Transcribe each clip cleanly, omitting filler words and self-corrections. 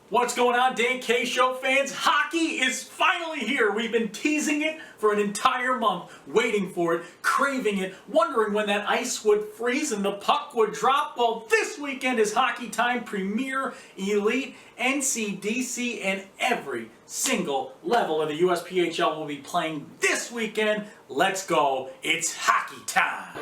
What's going on, Dan K Show fans? Hockey is finally here. We've been teasing it for an entire month, waiting for it, craving it, wondering when that ice would freeze and the puck would drop. Well, this weekend is hockey time. Premier, Elite, NCDC, and every single level of the USPHL will be playing this weekend. Let's go. It's hockey time.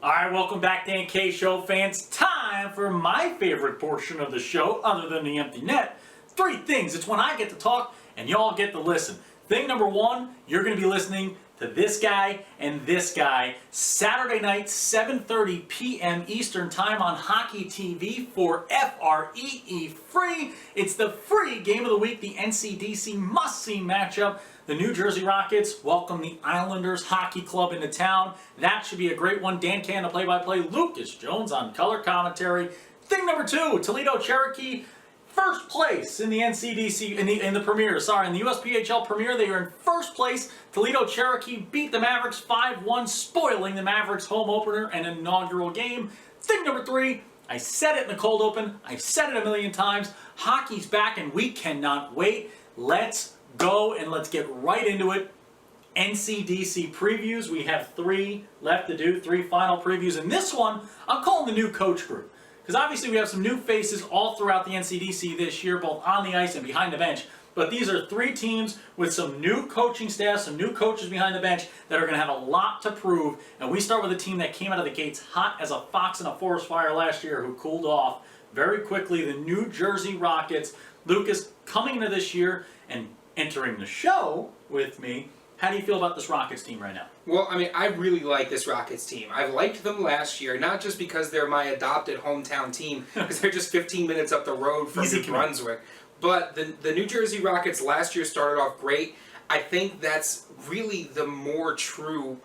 Alright, welcome back, Dan K Show fans. Time for my favorite portion of the show, other than the empty net. Three things. It's when I get to talk and y'all get to listen. Thing number one, you're going to be listening to this guy and this guy Saturday night, 7:30 p.m. Eastern Time on Hockey TV for FREE free. It's the free game of the week, the NCDC must-see matchup. The New Jersey Rockets welcome the Islanders Hockey Club into town. That should be a great one. Dan K on the play-by-play, Lucas Jones on color commentary. Thing number two, Toledo Cherokee, first place in the NCDC, in the Premier, in the USPHL Premier. They are in first place. Toledo Cherokee beat the Mavericks 5-1, spoiling the Mavericks home opener and inaugural game. Thing number three, I said it in the cold open, I've said it a million times, hockey's back and we cannot wait. Let's go and let's get right into it. NCDC Previews, we have three left to do, three final previews. And this one, I'm calling the new coach group. Because obviously we have some new faces all throughout the NCDC this year, both on the ice and behind the bench. But these are three teams with some new coaching staff, some new coaches behind the bench that are going to have a lot to prove. And we start with a team that came out of the gates hot as a fox in a forest fire last year, who cooled off very quickly, the New Jersey Rockets. Lucas, coming into this year and entering the show with me, how do you feel about this Rockets team right now? Well, I mean, I really like this Rockets team. I liked them last year, not just because they're my adopted hometown team, because they're just 15 minutes up the road from New Brunswick. But the New Jersey Rockets last year started off great. I think that's really the more true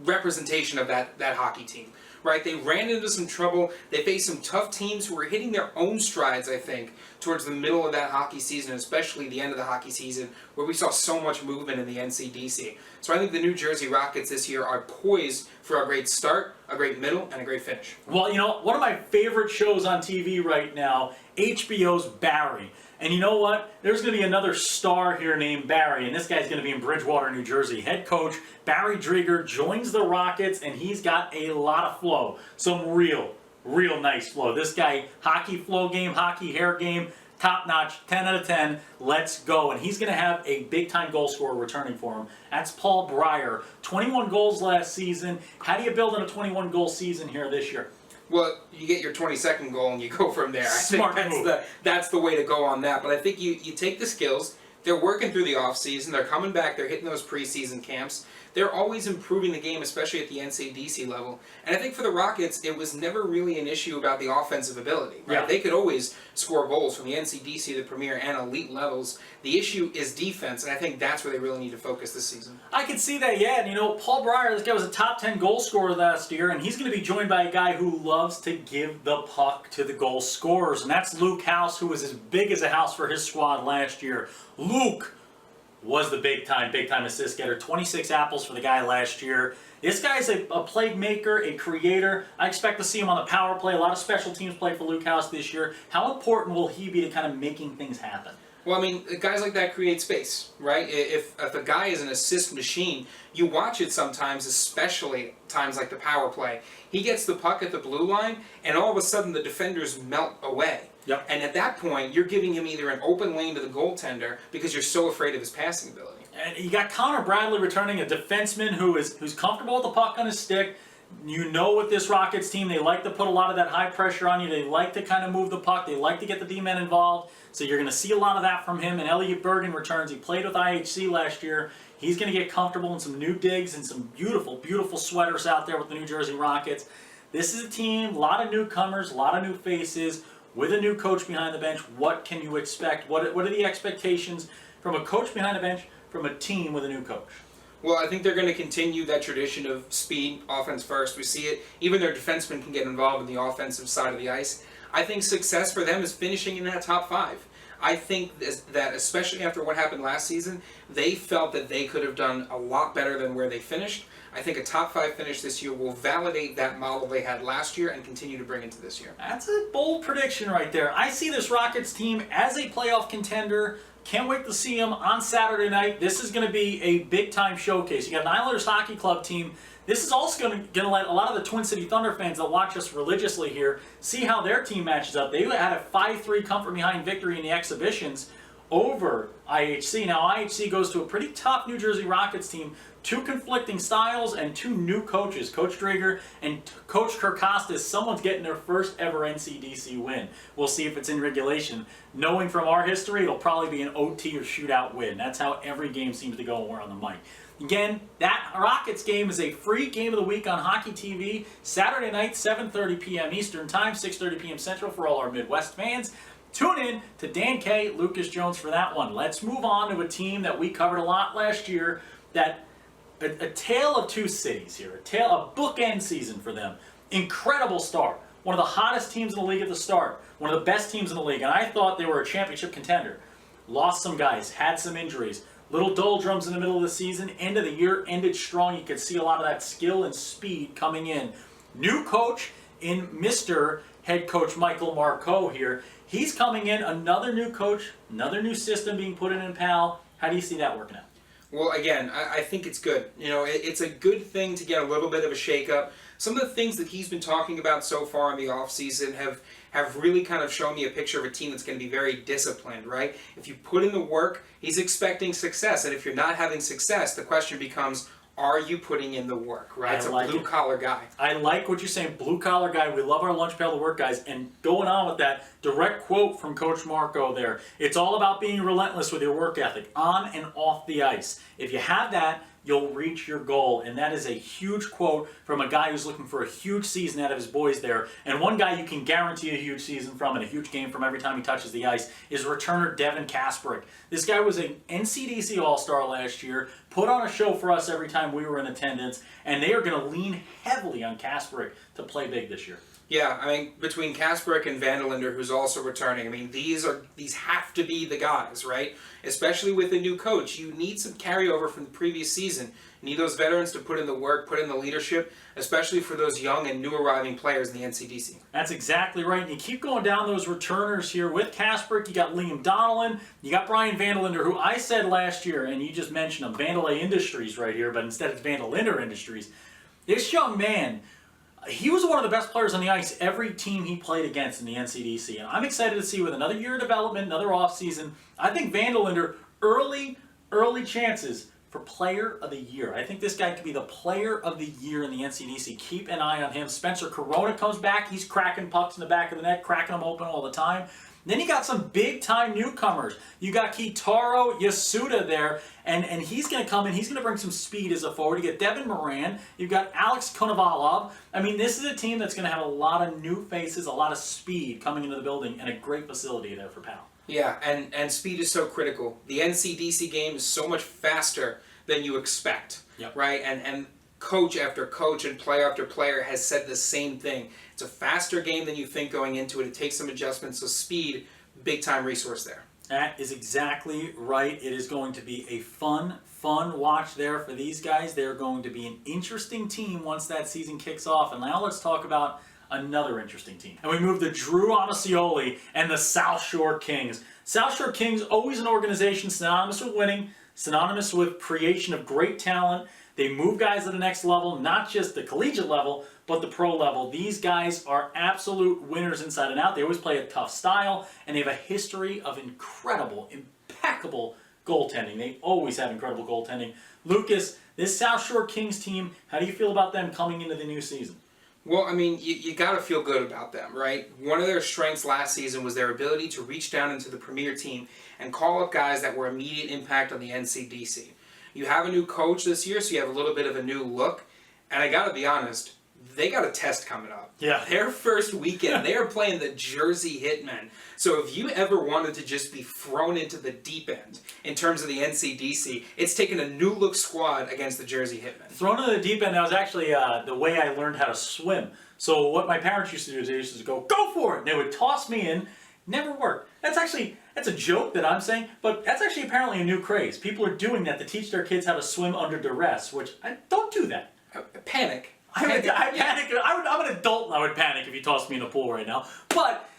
representation of that hockey team. Right, they ran into some trouble. They faced some tough teams who were hitting their own strides, I think, towards the middle of that hockey season, especially the end of the hockey season, where we saw so much movement in the NCDC. So I think the New Jersey Rockets this year are poised for a great start, a great middle, and a great finish. Well, you know, one of my favorite shows on TV right now, HBO's Barry. And you know what? There's going to be another star here named Barry, and this guy's going to be in Bridgewater, New Jersey. Head coach Barry Drieger joins the Rockets, and he's got a lot of flow. Some real nice flow. This guy, hockey flow game, hockey hair game, top notch, 10 out of 10. Let's go. And he's going to have a big-time goal scorer returning for him. That's Paul Breyer. 21 goals last season. How do you build on a 21-goal season here this year? Well, you get your 22nd goal and you go from there. Smart I think that's the way to go on that. But I think you take the skills. They're working through the offseason. They're coming back. They're hitting those preseason camps. They're always improving the game, especially at the NCDC level. And I think for the Rockets, it was never really an issue about the offensive ability. Right? Yeah. They could always score goals from the NCDC, the Premier, and Elite levels. The issue is defense, and I think that's where they really need to focus this season. I can see that, yeah. And you know, Paul Breyer, this guy was a top 10 goal scorer last year, and he's going to be joined by a guy who loves to give the puck to the goal scorers, and that's Luke House, who was as big as a house for his squad last year. Luke was the big-time assist getter. 26 apples for the guy last year. This guy's a playmaker, a creator. I expect to see him on the power play. A lot of special teams play for Luke House this year. How important will he be to kind of making things happen? Well, I mean, guys like that create space, right? If a guy is an assist machine, you watch it sometimes, especially times like the power play. He gets the puck at the blue line, and all of a sudden the defenders melt away. Yep. And at that point, you're giving him either an open lane to the goaltender because you're so afraid of his passing ability. And you got Connor Bradley returning, a defenseman who's comfortable with the puck on his stick. You know, with this Rockets team, they like to put a lot of that high pressure on you. They like to kind of move the puck. They like to get the D-men involved. So you're going to see a lot of that from him. And Elliot Bergen returns. He played with IHC last year. He's going to get comfortable in some new digs and some beautiful, beautiful sweaters out there with the New Jersey Rockets. This is a team, a lot of newcomers, a lot of new faces, with a new coach behind the bench. What can you expect? What are the expectations from a coach behind the bench, from a team with a new coach? Well, I think they're going to continue that tradition of speed, offense first. We see it. Even their defensemen can get involved in the offensive side of the ice. I think success for them is finishing in that top 5. I think that especially after what happened last season, they felt that they could have done a lot better than where they finished. I think a top 5 finish this year will validate that model they had last year and continue to bring into this year. That's a bold prediction right there. I see this Rockets team as a playoff contender. Can't wait to see them on Saturday night. This is going to be a big-time showcase. You got an Islanders Hockey Club team. This is also going to let a lot of the Twin City Thunder fans that watch us religiously here see how their team matches up. They had a 5-3 comfort-behind victory in the exhibitions over IHC. Now, IHC goes to a pretty tough New Jersey Rockets team. 2 conflicting styles and 2 new coaches, Coach Drager and Coach Kirkostas. Someone's getting their first ever NCDC win. We'll see if it's in regulation. Knowing from our history, it'll probably be an OT or shootout win. That's how every game seems to go when we're on the mic. Again, that Rockets game is a free game of the week on Hockey TV. Saturday night, 7:30 p.m. Eastern Time, 6:30 p.m. Central for all our Midwest fans. Tune in to Dan K, Lucas Jones for that one. Let's move on to a team that we covered a lot last year, that a tale of 2 cities here, a bookend season for them. Incredible start. One of the hottest teams in the league at the start. One of the best teams in the league. And I thought they were a championship contender. Lost some guys, had some injuries. Little doldrums in the middle of the season. End of the year ended strong. You could see a lot of that skill and speed coming in. New coach in Mr. Head Coach Michael Marcoux here. He's coming in, another new coach, another new system being put in PAL. How do you see that working out? Well, again, I think it's good. You know, it's a good thing to get a little bit of a shake-up. Some of the things that he's been talking about so far in the offseason have really kind of shown me a picture of a team that's going to be very disciplined, right? If you put in the work, he's expecting success. And if you're not having success, the question becomes, are you putting in the work, right? It's a blue-collar guy. I like what you're saying, blue-collar guy. We love our lunch pail to work guys. And going on with that, direct quote from Coach Marcoux there. It's all about being relentless with your work ethic, on and off the ice. If you have that, you'll reach your goal. And that is a huge quote from a guy who's looking for a huge season out of his boys there. And one guy you can guarantee a huge season from and a huge game from every time he touches the ice is returner Devin Kasperick. This guy was an NCDC All-Star last year, put on a show for us every time we were in attendance, and they are going to lean heavily on Kasperick to play big this year. Yeah, I mean, between Kasperick and Vandelander, who's also returning, I mean, these have to be the guys, right? Especially with a new coach. You need some carryover from the previous season. You need those veterans to put in the work, put in the leadership, especially for those young and new arriving players in the NCDC. That's exactly right. And you keep going down those returners here with Kasperick. You got Liam Donnellan. You got Brian Vandelander, who I said last year, and you just mentioned him, Vandalay Industries right here, but instead it's Vandalander Industries. This young man, he was one of the best players on the ice every team he played against in the NCDC. And I'm excited to see with another year of development, another offseason, I think Vandalander, early chances for Player of the Year. I think this guy could be the Player of the Year in the NCDC. Keep an eye on him. Spencer Corona comes back. He's cracking pucks in the back of the net, cracking them open all the time. Then you got some big-time newcomers. You got Kitaro Yasuda there, and he's going to come in. He's going to bring some speed as a forward. You get Devin Moran. You've got Alex Konovalov. I mean, this is a team that's going to have a lot of new faces, a lot of speed coming into the building, and a great facility there for PAL. Yeah, and speed is so critical. The NCDC game is so much faster than you expect, right? And coach after coach and player after player has said the same thing. It's a faster game than you think going into it. It takes some adjustments, so speed, big-time resource there. That is exactly right. It is going to be a fun watch there for these guys. They're going to be an interesting team once that season kicks off. And now let's talk about another interesting team. And we move to Drew Amasioli and the South Shore Kings. South Shore Kings, always an organization synonymous with winning, synonymous with creation of great talent. They move guys to the next level, not just the collegiate level, but the pro level. These guys are absolute winners inside and out. They always play a tough style, and they have a history of incredible, impeccable goaltending. They always have incredible goaltending. Lucas, this South Shore Kings team, how do you feel about them coming into the new season? Well, I mean, you got to feel good about them, right? One of their strengths last season was their ability to reach down into the premier team and call up guys that were immediate impact on the NCDC. You have a new coach this year, so you have a little bit of a new look. And I got to be honest, they got a test coming up. Yeah. Their first weekend, they are playing the Jersey Hitmen. So if you ever wanted to just be thrown into the deep end in terms of the NCDC, it's taking a new look squad against the Jersey Hitmen. Thrown into the deep end, that was actually the way I learned how to swim. So what my parents used to do is they used to go for it. And they would toss me in. Never worked. That's a joke that I'm saying, but that's actually apparently a new craze. People are doing that to teach their kids how to swim under duress, which I don't do that. Panic. I panic. I'm an adult and I would panic if you tossed me in a pool right now. But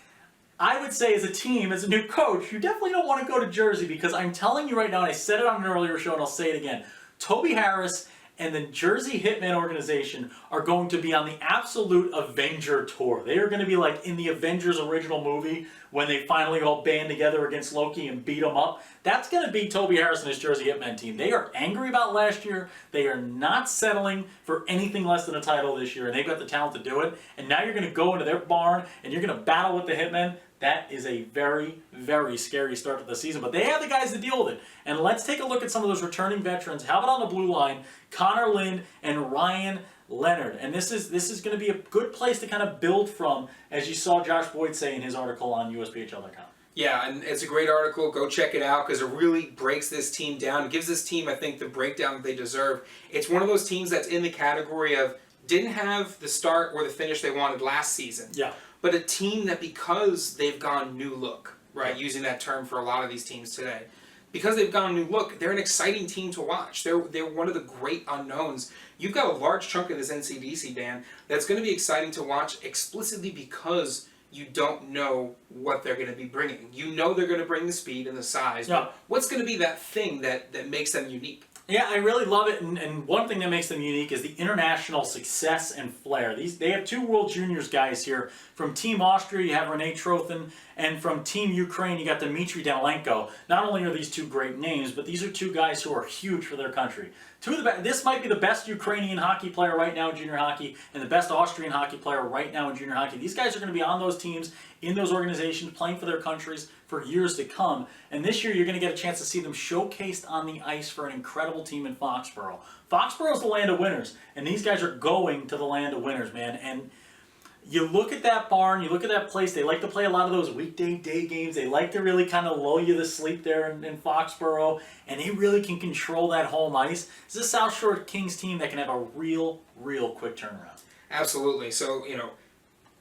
I would say as a team, as a new coach, you definitely don't want to go to Jersey because I'm telling you right now, and I said it on an earlier show and I'll say it again, Toby Harris and the Jersey Hitman organization are going to be on the absolute Avenger tour. They are going to be like in the Avengers original movie when they finally all band together against Loki and beat him up. That's going to be Toby Harris and his Jersey Hitman team. They are angry about last year. They are not settling for anything less than a title this year, and they've got the talent to do it. And now you're going to go into their barn and you're going to battle with the Hitmen. That is a very, very scary start to the season. But they have the guys to deal with it. And let's take a look at some of those returning veterans. How about on the blue line, Connor Lind and Ryan Leonard. And this is going to be a good place to kind of build from, as you saw Josh Boyd say in his article on USPHL.com. Yeah, and it's a great article. Go check it out because it really breaks this team down. It gives this team, I think, the breakdown that they deserve. It's one of those teams that's in the category of didn't have the start or the finish they wanted last season. Yeah. But a team that because they've gone new look, right, using that term for a lot of these teams today, because they've gone new look, they're an exciting team to watch. They're one of the great unknowns. You've got a large chunk of this NCDC, Dan, that's going to be exciting to watch explicitly because you don't know what they're going to be bringing. You know they're going to bring the speed and the size, but what's going to be that thing that makes them unique? Yeah, I really love it, and one thing that makes them unique is the international success and flair. They have two World Juniors guys here. From Team Austria, you have Renee Trothin, and from Team Ukraine, you got Dmitry Danilenko. Not only are these two great names, but these are two guys who are huge for their country. This might be the best Ukrainian hockey player right now in junior hockey, and the best Austrian hockey player right now in junior hockey. These guys are going to be on those teams, in those organizations, playing for their countries for years to come. And this year, you're going to get a chance to see them showcased on the ice for an incredible team in Foxborough. Foxborough's the land of winners, and these guys are going to the land of winners, man. And you look at that barn, you look at that place, they like to play a lot of those weekday day games. They like to really kind of lull you to sleep there in Foxborough, and they really can control that home ice. It's a South Shore Kings team that can have a real quick turnaround. Absolutely. So,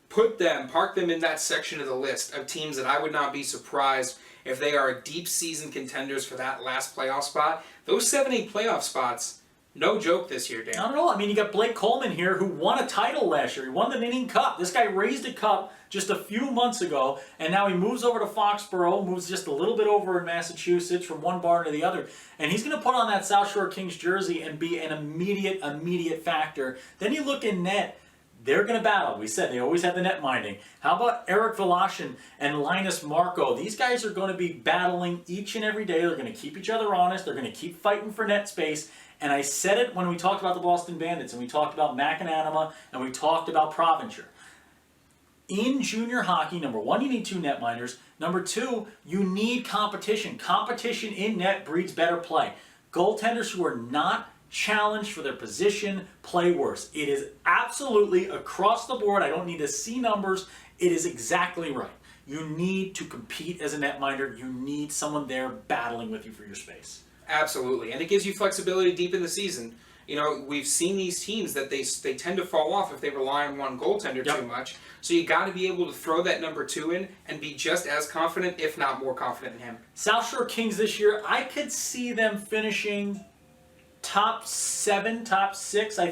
park them in that section of the list of teams that I would not be surprised if they are deep season contenders for that last playoff spot. Those 7-8 playoff spots, no joke this year, Dan. I don't know. I mean, you got Blake Coleman here who won a title last year. He won the Ninning Cup. This guy raised a cup just a few months ago, and now he moves over to Foxborough, moves just a little bit over in Massachusetts from one barn to the other, and he's going to put on that South Shore Kings jersey and be an immediate factor. Then you look in net. They're going to battle. We said they always have the net minding. How about Eric Velashin and Linus Marco? These guys are going to be battling each and every day. They're going to keep each other honest. They're going to keep fighting for net space. And I said it when we talked about the Boston Bandits, and we talked about Macananima, and we talked about Provencher. In junior hockey, number one, you need two netminders. Number two, you need competition. Competition in net breeds better play. Goaltenders who are not challenged for their position play worse. It is absolutely across the board. I don't need to see numbers. It is exactly right. You need to compete as a netminder. You need someone there battling with you for your space. Absolutely, and it gives you flexibility deep in the season. We've seen these teams that they tend to fall off if they rely on one goaltender too much. So you got to be able to throw that number 2 in and be just as confident, if not more confident in him. South Shore Kings this year, I could see them finishing top 7, top 6. I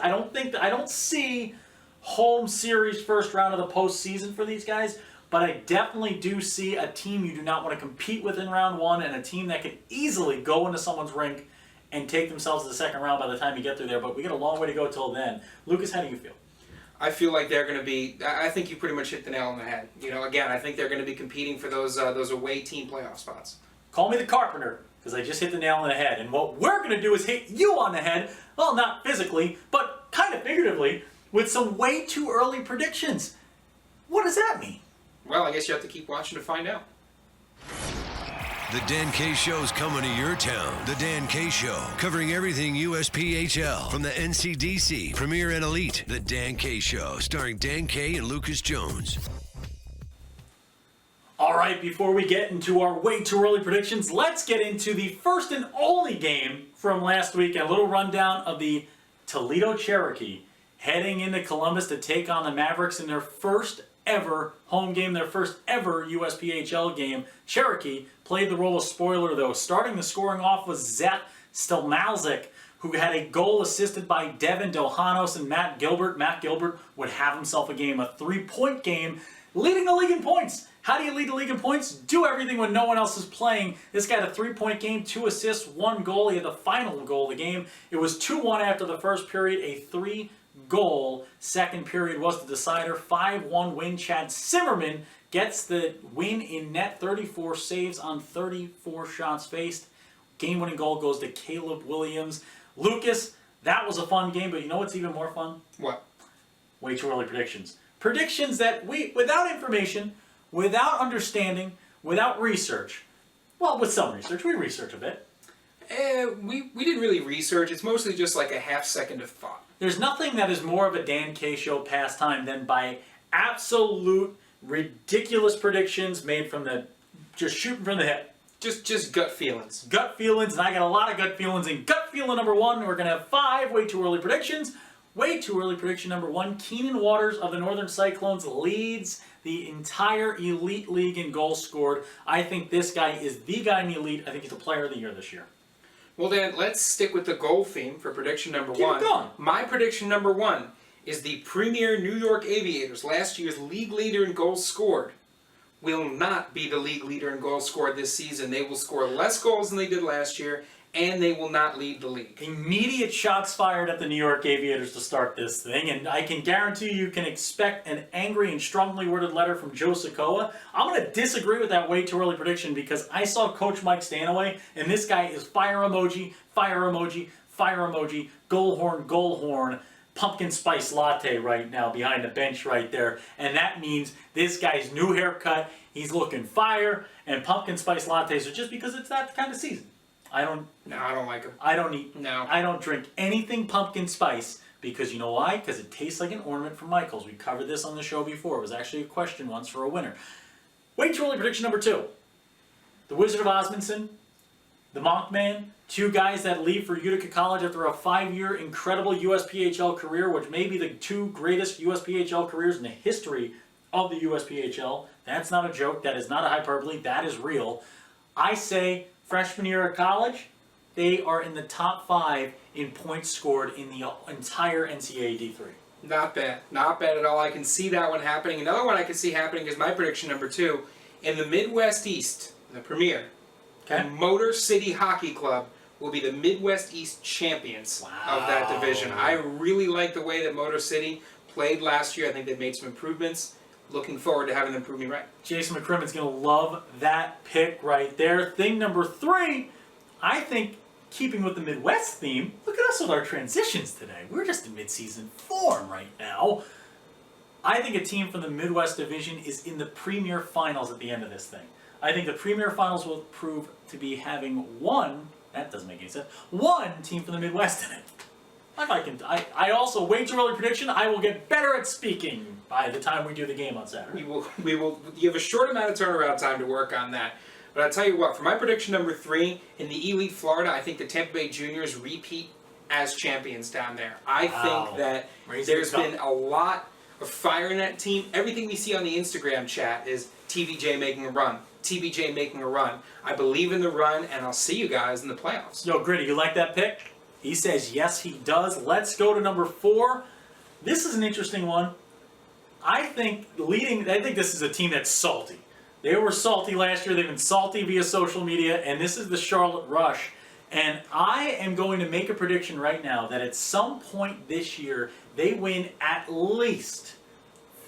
don't see home series first round of the postseason for these guys, but I definitely do see a team you do not want to compete with in round 1 and a team that can easily go into someone's rink and take themselves to the second round by the time you get through there, but we got a long way to go till then. Lucas, how do you feel? I feel like they're going to be, I think you pretty much hit the nail on the head. Again, I think they're going to be competing for those away team playoff spots. Call me the carpenter, because I just hit the nail on the head. And what we're going to do is hit you on the head, well, not physically, but kind of figuratively, with some way too early predictions. What does that mean? Well, I guess you have to keep watching to find out. The Dan K Show's coming to your town. The Dan K Show, covering everything USPHL from the NCDC Premier and Elite. The Dan K Show, starring Dan K and Lucas Jones. All right, before we get into our way too early predictions, let's get into the first and only game from last week and a little rundown of the Toledo Cherokee heading into Columbus to take on the Mavericks in their first ever home game, their first ever USPHL game. Cherokee played the role of spoiler, though. Starting the scoring off was Zach Stelmalzik, who had a goal assisted by Devin Dohanos and Matt Gilbert. Matt Gilbert would have himself a game, a 3-point game, leading the league in points. How do you lead the league in points? Do everything when no one else is playing. This guy had a 3-point game, 2 assists, 1 goal. He had the final goal of the game. It was 2-1 after the first period, a 3-goal second period was the decider. 5-1 win. Chad Zimmerman gets the win in net, 34 saves on 34 shots faced. Game-winning goal goes to Caleb Williams. Lucas, that was a fun game, but you know what's even more fun? What? Way too early predictions. Predictions that we, without information, without understanding, without research, well, with some research, we research a bit. We didn't really research. It's mostly just like a half second of thought. There's nothing that is more of a Dan K Show pastime than by absolute ridiculous predictions made from the, just shooting from the hip. Just gut feelings. Gut feelings, and I got a lot of gut feelings. And gut feeling number 1, we're going to have 5 way too early predictions. Way too early prediction number 1, Keenan Waters of the Northern Cyclones leads the entire Elite League in goals scored. I think this guy is the guy in the Elite. I think he's the player of the year this year. Well, Dan, let's stick with the goal theme for prediction number 1. Keep it going. My prediction number 1 is the Premier New York Aviators, last year's league leader in goals scored, will not be the league leader in goals scored this season. They will score less goals than they did last year, and they will not lead the league. Immediate shots fired at the New York Aviators to start this thing, and I can guarantee you can expect an angry and strongly worded letter from Joe Sikoa. I'm going to disagree with that way too early prediction because I saw Coach Mike Stanaway, and this guy is fire emoji, fire emoji, fire emoji, goal horn, pumpkin spice latte right now behind the bench right there, and that means this guy's new haircut, he's looking fire, and pumpkin spice lattes are just because it's that kind of season. No, I don't like them. I don't eat. No. I don't drink anything pumpkin spice because you know why? Because it tastes like an ornament from Michael's. We covered this on the show before. It was actually a question once for a winner. Way too early prediction number 2. The Wizard of Osmondson, the Monkman, 2 guys that leave for Utica College after a 5-year incredible USPHL career, which may be the 2 greatest USPHL careers in the history of the USPHL. That's not a joke. That is not a hyperbole. That is real. I say freshman year of college, they are in the top 5 in points scored in the entire NCAA D3. Not bad. Not bad at all. I can see that one happening. Another one I can see happening is my prediction number 2. In the Midwest East, the Premier, the Motor City Hockey Club will be the Midwest East champions of that division. I really like the way that Motor City played last year. I think they've made some improvements. Looking forward to having them prove me right. Jason McCrimmon's going to love that pick right there. Thing number 3, I think, keeping with the Midwest theme, look at us with our transitions today. We're just in mid-season form right now. I think a team from the Midwest Division is in the Premier Finals at the end of this thing. I think the Premier Finals will prove to be having one team from the Midwest in it. I also, way too early prediction, I will get better at speaking by the time we do the game on Saturday. We will. You have a short amount of turnaround time to work on that. But I'll tell you what, for my prediction number 3, in the Elite Florida, I think the Tampa Bay Juniors repeat as champions down there. I think that there's been a lot of fire in that team. Everything we see on the Instagram chat is TVJ making a run. TBJ making a run. I believe in the run, and I'll see you guys in the playoffs. Yo, Gritty, you like that pick? He says yes, he does. Let's go to number 4. This is an interesting one. I think this is a team that's salty. They were salty last year. They've been salty via social media, and this is the Charlotte Rush. And I am going to make a prediction right now that at some point this year, they win at least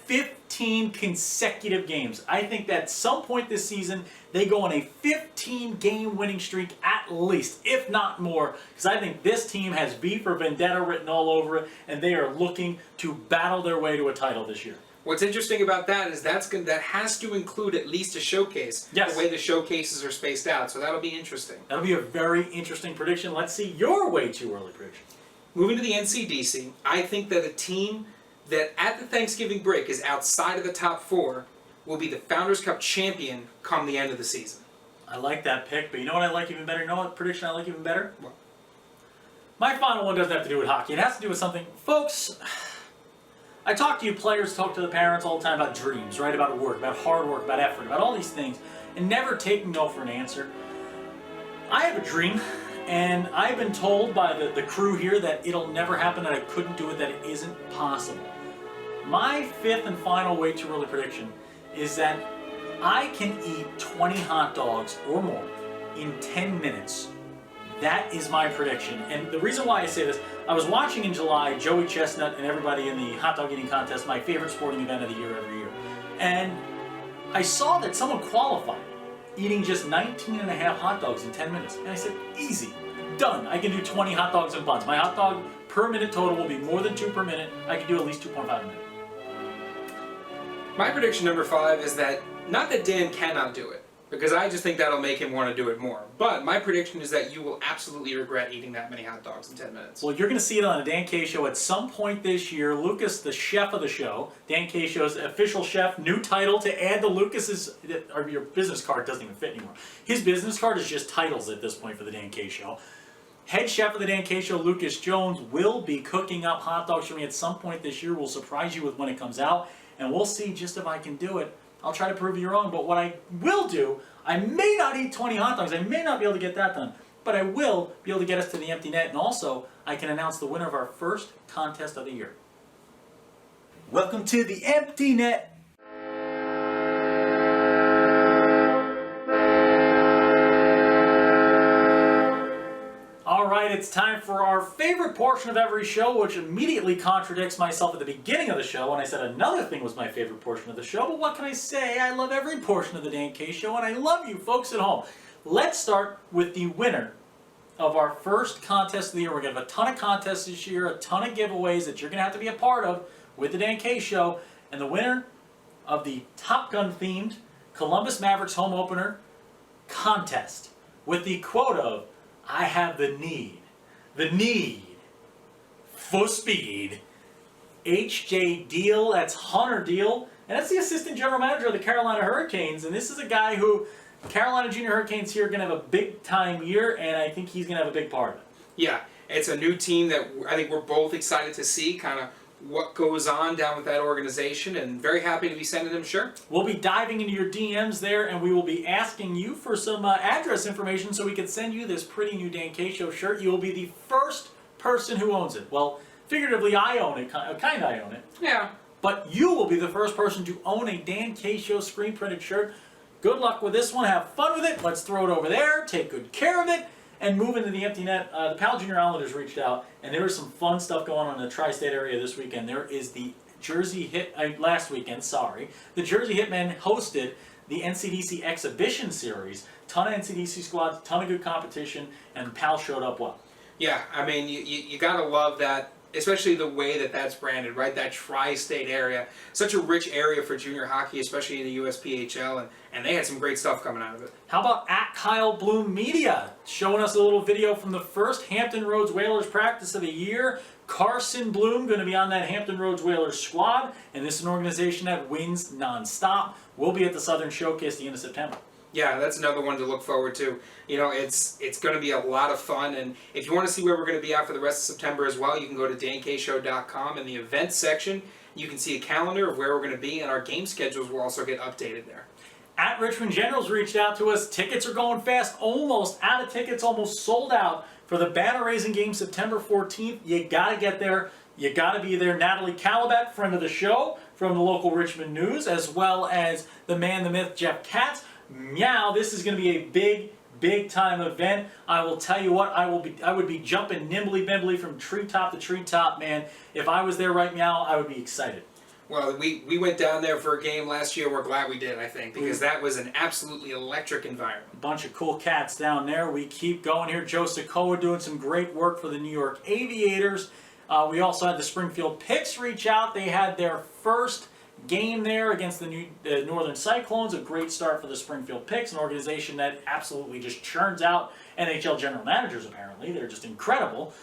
15 consecutive games. I think that at some point this season, they go on a 15-game winning streak at least, if not more, because I think this team has V for Vendetta written all over it, and they are looking to battle their way to a title this year. What's interesting about that is that has to include at least a showcase. Yes. The way the showcases are spaced out, so that'll be interesting. That'll be a very interesting prediction. Let's see your way too early prediction. Moving to the NCDC, I think that a team that at the Thanksgiving break is outside of the top 4 will be the Founders Cup champion come the end of the season. I like that pick, but you know what I like even better? You know what prediction I like even better? What? My final one doesn't have to do with hockey. It has to do with something. Folks, I talk to you players, talk to the parents all the time about dreams, right? About work, about hard work, about effort, about all these things, and never taking no for an answer. I have a dream, and I've been told by the crew here that it'll never happen, that I couldn't do it, that it isn't possible. My 5th and final way too early prediction is that I can eat 20 hot dogs or more in 10 minutes. That is my prediction. And the reason why I say this, I was watching in July Joey Chestnut and everybody in the hot dog eating contest, my favorite sporting event of the year every year. And I saw that someone qualified eating just 19 and a half hot dogs in 10 minutes. And I said, easy, done. I can do 20 hot dogs and buns. My hot dog per minute total will be more than 2 per minute. I can do at least 2.5 a minute. My prediction number 5 is that, not that Dan cannot do it, because I just think that'll make him want to do it more. But my prediction is that you will absolutely regret eating that many hot dogs in 10 minutes. Well, you're going to see it on the Dan K Show at some point this year. Lucas, the chef of the show, Dan K Show's official chef, new title to add to Lucas's, or your business card doesn't even fit anymore. His business card is just titles at this point for the Dan K Show. Head chef of the Dan K Show, Lucas Jones, will be cooking up hot dogs for me at some point this year. We'll surprise you with when it comes out, and we'll see just if I can do it. I'll try to prove you wrong, but what I will do, I may not eat 20 hot dogs, I may not be able to get that done, but I will be able to get us to the empty net, and also I can announce the winner of our first contest of the year. Welcome to the empty net. Alright, it's time for our favorite portion of every show, which immediately contradicts myself at the beginning of the show when I said another thing was my favorite portion of the show. But what can I say? I love every portion of the Dan K Show, and I love you folks at home. Let's start with the winner of our first contest of the year. We're going to have a ton of contests this year, a ton of giveaways that you're going to have to be a part of with the Dan K Show. And the winner of the Top Gun themed Columbus Mavericks home opener contest with the quote of, I have the need for speed. H.J. Deal, that's Hunter Deal, and that's the assistant general manager of the Carolina Hurricanes. And this is a guy who, Carolina Junior Hurricanes here are going to have a big time year, and I think he's going to have a big part of it. Yeah, it's a new team that I think we're both excited to see, kind of what goes on down with that organization, and very happy to be sending them shirts. We'll be diving into your DMs there, and we will be asking you for some address information so we can send you this pretty new Dan K Show shirt. You will be the first person who owns it. Well, figuratively, I own it. Kind of I own it. Yeah. But you will be the first person to own a Dan K Show screen printed shirt. Good luck with this one. Have fun with it. Let's throw it over there. Take good care of it. And move into the empty net. The Pal Junior Islanders reached out, and there was some fun stuff going on in the tri-state area this weekend. There is the Jersey Hit, last weekend, sorry. The Jersey Hitmen hosted the NCDC Exhibition Series. Ton of NCDC squads, ton of good competition, and Pal showed up well. Yeah, I mean, you gotta love that, especially the way that that's branded, right? That tri-state area. Such a rich area for junior hockey, especially in the USPHL, and they had some great stuff coming out of it. How about at Kyle Bloom Media, showing us a little video from the first Hampton Roads Whalers practice of the year. Carson Bloom going to be on that Hampton Roads Whalers squad, and this is an organization that wins nonstop. We'll be at the Southern Showcase at the end of September. Yeah, that's another one to look forward to. You know, it's going to be a lot of fun, and if you want to see where we're going to be at for the rest of September as well, you can go to dankshow.com in the events section. You can see a calendar of where we're going to be, and our game schedules will also get updated there. At Richmond Generals reached out to us. Tickets are going fast. Almost out of tickets, almost sold out for the banner-raising game September 14th. You got to get there. You got to be there. Natalie Calabat, friend of the show from the local Richmond News, as well as the man, the myth, Jeff Katz. Meow, this is going to be a big time event. I will tell you what, I would be jumping nimbly-bimbly from treetop to treetop, man. If I was there right now, I would be excited. Well, we went down there for a game last year. We're glad we did, I think, because that was an absolutely electric environment. A bunch of cool cats down there. We keep going here. Joe Sokoa doing some great work for the New York Aviators. We also had the Springfield Picks reach out. They had their first game there against the Northern Cyclones. A great start for the Springfield Picks, an organization that absolutely just churns out NHL general managers, apparently. They're just incredible.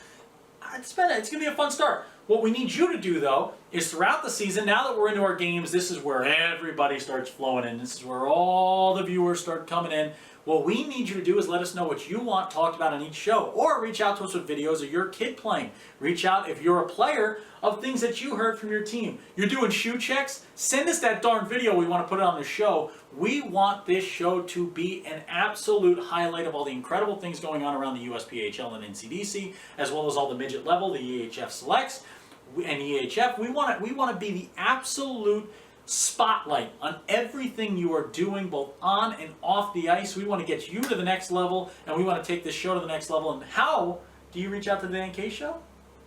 It's going to be a fun start. What we need you to do, though, is throughout the season, now that we're into our games, this is where everybody starts flowing in. This is where all the viewers start coming in. What we need you to do is let us know what you want talked about on each show, or reach out to us with videos of your kid playing. Reach out if you're a player of things that you heard from your team. You're doing shoe checks? Send us that darn video. We want to put it on the show. We want this show to be an absolute highlight of all the incredible things going on around the USPHL and NCDC, as well as all the midget level, the EHF selects, and EHF. We want to be the absolute spotlight on everything you are doing both on and off the ice. We want to get you to the next level, and we want to take this show to the next level. And how do you reach out to the Dan K Show?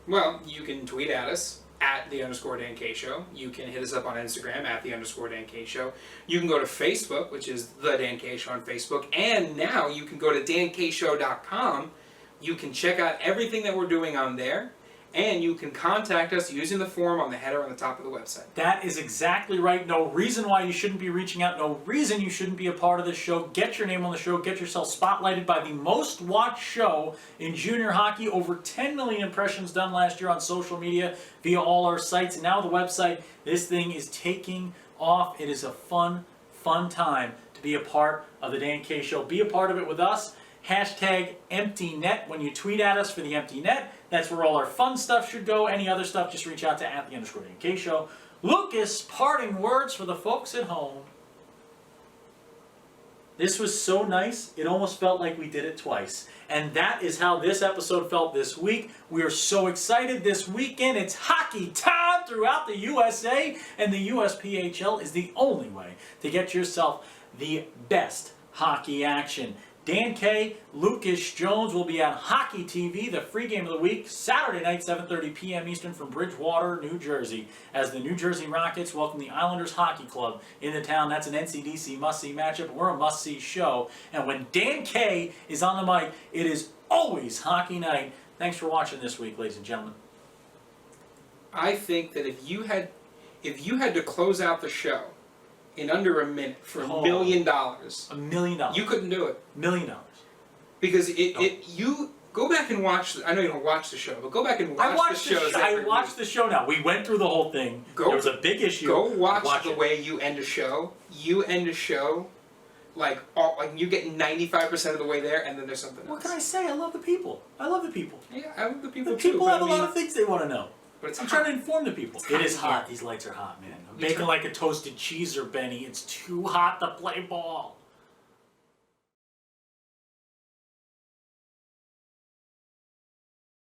Well, you can tweet at us at @the_Dan K Show. You can hit us up on Instagram at @the_Dan K Show. You can go to Facebook, which is the Dan K Show on Facebook, and now you can go to dankshow.com. You can check out everything that we're doing on there. And you can contact us using the form on the header on the top of the website. That is exactly right. No reason why you shouldn't be reaching out. No reason you shouldn't be a part of this show. Get your name on the show. Get yourself spotlighted by the most watched show in junior hockey. Over 10 million impressions done last year on social media via all our sites. And now the website. This thing is taking off. It is a fun, fun time to be a part of the Dan K Show. Be a part of it with us. #EmptyNet when you tweet at us for the Empty Net. That's where all our fun stuff should go. Any other stuff, just reach out to @the_Dan K Show. Lucas, parting words for the folks at home. This was so nice, it almost felt like we did it twice. And that is how this episode felt this week. We are so excited this weekend. It's hockey time throughout the USA, and the USPHL is the only way to get yourself the best hockey action. Dan K, Lucas Jones will be on Hockey TV, the free game of the week, Saturday night, 7:30 p.m. Eastern from Bridgewater, New Jersey, as the New Jersey Rockets welcome the Islanders Hockey Club into town. That's an NCDC must-see matchup. We're a must-see show. And when Dan K is on the mic, it is always hockey night. Thanks for watching this week, ladies and gentlemen. I think that if you had to close out the show in under a minute for $1 million. $1 million. You couldn't do it. $1 million. Because you go back and watch. I know you don't watch the show, but go back and watch the shows. I watched the show now. We went through the whole thing. There was a big issue. Go watch the way you end a show. You end a show like you get 95% of the way there, and then there's something else. What can I say? I love the people. I love the people. Yeah, I love the people The too. people have a lot of things they want to know. But it's I'm hot. trying to inform the people. It is hot. Here. These lights are hot, man. I'm baking like a toasted cheeser, Benny. It's too hot to play ball.